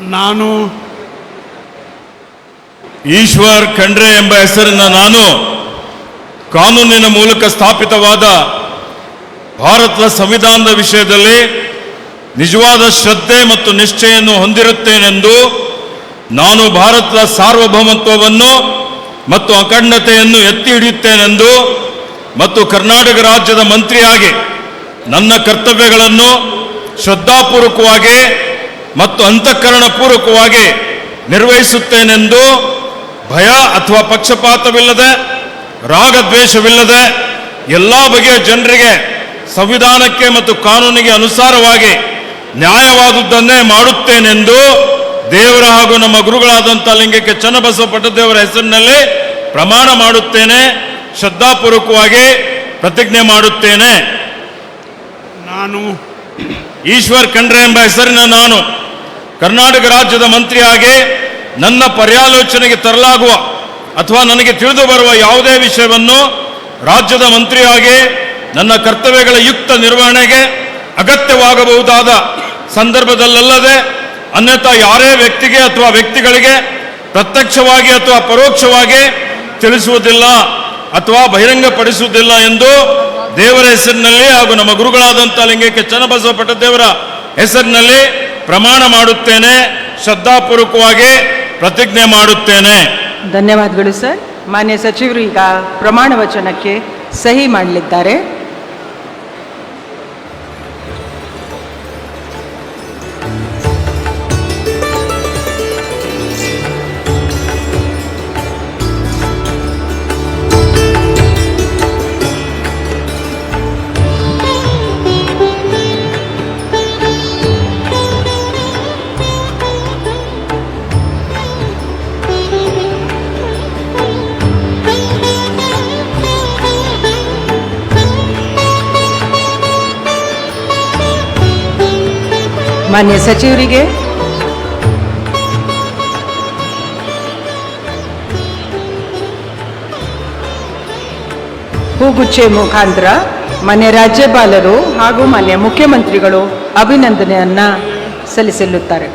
ನಾನು ಈಶ್ವರ್ ಖಂಡ್ರೆ ಎಂಬ ಹೆಸರಿನ ನಾನು ಕಾನೂನಿನ ಮೂಲಕ ಸ್ಥಾಪಿತವಾದ ಭಾರತದ ಸಂವಿಧಾನದ ವಿಷಯದಲ್ಲಿ ನಿಜವಾದ ಶ್ರದ್ಧೆ ಮತ್ತು ನಿಷ್ಠೆಯನ್ನು ಹೊಂದಿರುತ್ತೇನೆಂದು ನಾನು ಭಾರತದ ಸಾರ್ವಭೌಮತ್ವವನ್ನು ಮತ್ತು ಅಖಂಡತೆಯನ್ನು ಎತ್ತಿ ಹಿಡಿಯುತ್ತೇನೆಂದು ಮತ್ತು ಕರ್ನಾಟಕ ರಾಜ್ಯದ ಮಂತ್ರಿಯಾಗಿ ನನ್ನ ಕರ್ತವ್ಯಗಳನ್ನು ಶ್ರದ್ಧಾಪೂರ್ವಕವಾಗಿ ಮತ್ತು ಅಂತಃಕರಣಪೂರ್ವಕವಾಗಿ ನಿರ್ವಹಿಸುತ್ತೇನೆಂದು ಭಯ ಅಥವಾ ಪಕ್ಷಪಾತವಿಲ್ಲದೆ ರಾಗದ್ವೇಷವಿಲ್ಲದೆ ಎಲ್ಲ ಬಗೆಯ ಜನರಿಗೆ ಸಂವಿಧಾನಕ್ಕೆ ಮತ್ತು ಕಾನೂನಿಗೆ ಅನುಸಾರವಾಗಿ ನ್ಯಾಯವಾದುದನ್ನೇ ಮಾಡುತ್ತೇನೆಂದು ದೇವರ ಹಾಗೂ ನಮ್ಮ ಗುರುಗಳಾದಂಥ ಲಿಂಗಕ್ಕೆ ಚನ್ನಬಸವ ಪಟ್ಟದೇವರ ಹೆಸರಿನಲ್ಲಿ ಪ್ರಮಾಣ ಮಾಡುತ್ತೇನೆ, ಶ್ರದ್ಧಾಪೂರ್ವಕವಾಗಿ ಪ್ರತಿಜ್ಞೆ ಮಾಡುತ್ತೇನೆ. ನಾನು ಈಶ್ವರ್ ಖಂಡ್ರೆ ಎಂಬ ಹೆಸರಿನ ನಾನು ಕರ್ನಾಟಕ ರಾಜ್ಯದ ಮಂತ್ರಿಯಾಗಿ ನನ್ನ ಪರ್ಯಾಲೋಚನೆಗೆ ತರಲಾಗುವ ಅಥವಾ ನನಗೆ ತಿಳಿದು ಬರುವ ಯಾವುದೇ ವಿಷಯವನ್ನು ರಾಜ್ಯದ ಮಂತ್ರಿಯಾಗಿ ನನ್ನ ಕರ್ತವ್ಯಗಳ ಯುಕ್ತ ನಿರ್ವಹಣೆಗೆ ಅಗತ್ಯವಾಗಬಹುದಾದ ಸಂದರ್ಭದಲ್ಲದೆ ಅನ್ಯಥಾ ಯಾರೇ ವ್ಯಕ್ತಿಗೆ ಅಥವಾ ವ್ಯಕ್ತಿಗಳಿಗೆ ಪ್ರತ್ಯಕ್ಷವಾಗಿ ಅಥವಾ ಪರೋಕ್ಷವಾಗಿ ತಿಳಿಸುವುದಿಲ್ಲ ಅಥವಾ ಬಹಿರಂಗಪಡಿಸುವುದಿಲ್ಲ ಎಂದು ದೇವರ ಹೆಸರಿನಲ್ಲಿ ಹಾಗೂ ನಮ್ಮ ಗುರುಗಳಾದಂಥ ಲಿಂಗಕ್ಕೆ ಚನ್ನಬಸವ ಪಟ್ಟದೇವರ ಹೆಸರಿನಲ್ಲಿ ಪ್ರಮಾಣ ಮಾಡುತ್ತೇನೆ, ಶ್ರದ್ಧಾಪೂರ್ವಕವಾಗಿ ಪ್ರತಿಜ್ಞೆ ಮಾಡುತ್ತೇನೆ. ಧನ್ಯವಾದಗಳು ಸರ್. ಮಾನ್ಯ ಸಚಿವರು ಈಗ ಪ್ರಮಾಣ ವಚನಕ್ಕೆ ಸಹಿ ಮಾಡಲಿದ್ದಾರೆ. ಮಾನ್ಯ ಸಚಿವರಿಗೆ ಹೂಗುಚ್ಚೆ ಮುಖಾಂತರ ಮಾನ್ಯ ರಾಜ್ಯಪಾಲರು ಹಾಗೂ ಮಾನ್ಯ ಮುಖ್ಯಮಂತ್ರಿಗಳು ಅಭಿನಂದನೆಯನ್ನ ಸಲ್ಲಿಸಲಿದ್ದಾರೆ.